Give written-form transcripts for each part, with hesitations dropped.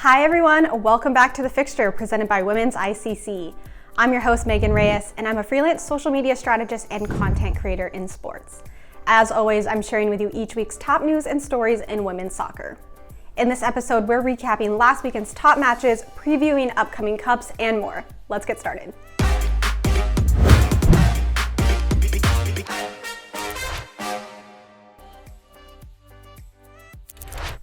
Hi everyone, welcome back to The Fixture presented by Women's ICC. I'm your host Megan Reyes and I'm a freelance social media strategist and content creator in sports. As always, I'm sharing with you each week's top news and stories in women's soccer. In this episode, we're recapping last weekend's top matches, previewing upcoming cups, and more. Let's get started.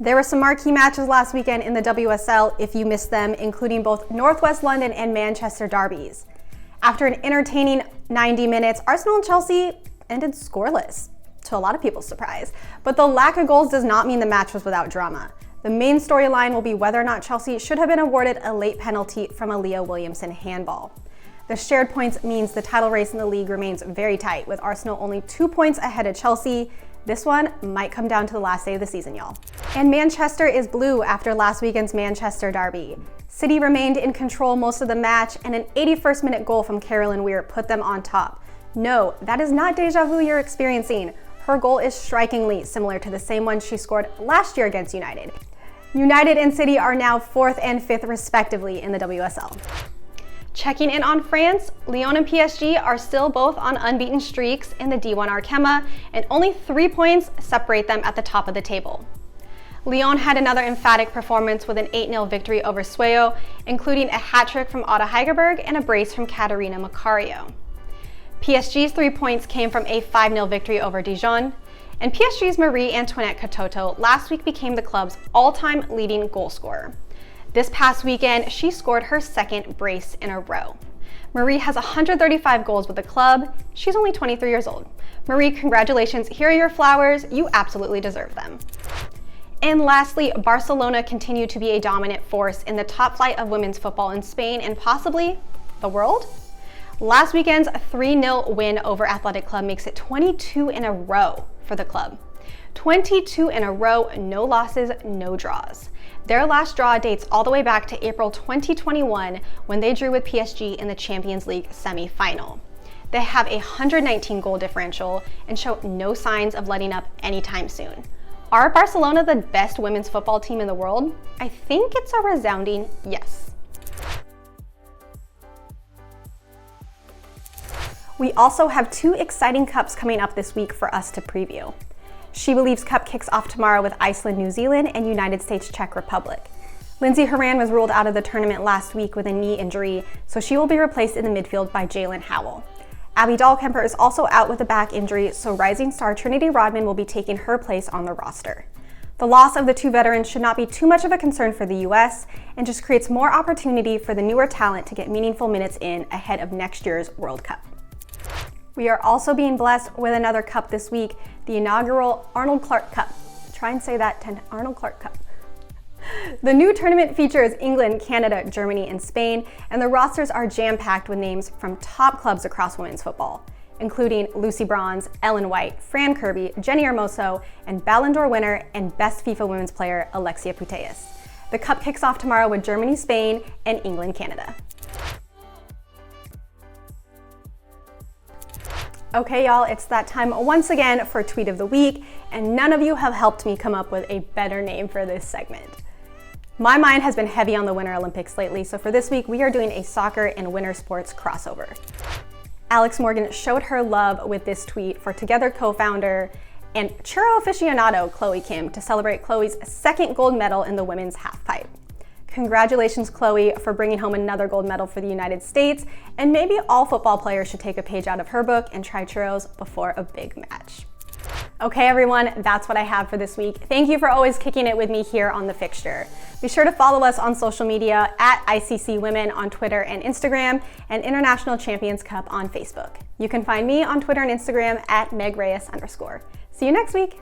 There were some marquee matches last weekend in the WSL if you missed them, including both Northwest London and Manchester derbies. After an entertaining 90 minutes, Arsenal and Chelsea ended scoreless, to a lot of people's surprise. But the lack of goals does not mean the match was without drama. The main storyline will be whether or not Chelsea should have been awarded a late penalty from a Leah Williamson handball. The shared points means the title race in the league remains very tight, with Arsenal only 2 points ahead of Chelsea. This one might come down to the last day of the season, y'all. And Manchester is blue after last weekend's Manchester derby. City remained in control most of the match, and an 81st minute goal from Carolyn Weir put them on top. No, that is not deja vu you're experiencing. Her goal is strikingly similar to the same one she scored last year against United. United and City are now 4th and 5th respectively in the WSL. Checking in on France, Lyon and PSG are still both on unbeaten streaks in the D1 Arkema, and only 3 points separate them at the top of the table. Lyon had another emphatic performance with an 8-0 victory over Sueyo, including a hat-trick from Otta Hegerberg and a brace from Caterina Macario. PSG's 3 points came from a 5-0 victory over Dijon, and PSG's Marie-Antoinette Katoto last week became the club's all-time leading goal scorer. This past weekend, she scored her second brace in a row. Marie has 135 goals with the club. She's only 23 years old. Marie, congratulations. Here are your flowers. You absolutely deserve them. And lastly, Barcelona continued to be a dominant force in the top flight of women's football in Spain and possibly the world. Last weekend's 3-0 win over Athletic Club makes it 22 in a row for the club. 22 in a row, no losses, no draws. Their last draw dates all the way back to April 2021 when they drew with PSG in the Champions League semi-final. They have a 119 goal differential and show no signs of letting up anytime soon. Are Barcelona the best women's football team in the world? I think it's a resounding yes. We also have 2 exciting cups coming up this week for us to preview. She Believes Cup kicks off tomorrow with Iceland, New Zealand, and United States, Czech Republic. Lindsay Horan was ruled out of the tournament last week with a knee injury, so she will be replaced in the midfield by Jalen Howell. Abby Dahlkemper is also out with a back injury, so rising star Trinity Rodman will be taking her place on the roster. The loss of the 2 veterans should not be too much of a concern for the US and just creates more opportunity for the newer talent to get meaningful minutes in ahead of next year's World Cup. We are also being blessed with another cup this week, the inaugural Arnold Clark Cup. Try and say that 10, Arnold Clark Cup. The new tournament features England, Canada, Germany, and Spain, and the rosters are jam-packed with names from top clubs across women's football, including Lucy Bronze, Ellen White, Fran Kirby, Jenny Hermoso, and Ballon d'Or winner and best FIFA women's player Alexia Putellas. The cup kicks off tomorrow with Germany, Spain, and England, Canada. Okay, y'all, it's that time once again for Tweet of the Week, and none of you have helped me come up with a better name for this segment. My mind has been heavy on the Winter Olympics lately, so for this week, we are doing a soccer and winter sports crossover. Alex Morgan showed her love with this tweet for Together co-founder and churro aficionado Chloe Kim to celebrate Chloe's 2nd gold medal in the women's halfpipe. Congratulations, Chloe, for bringing home another gold medal for the United States, and maybe all football players should take a page out of her book and try churros before a big match. Okay, everyone, that's what I have for this week. Thank you for always kicking it with me here on The Fixture. Be sure to follow us on social media at ICC Women on Twitter and Instagram, and International Champions Cup on Facebook. You can find me on Twitter and Instagram at Meg Reyes_. See you next week.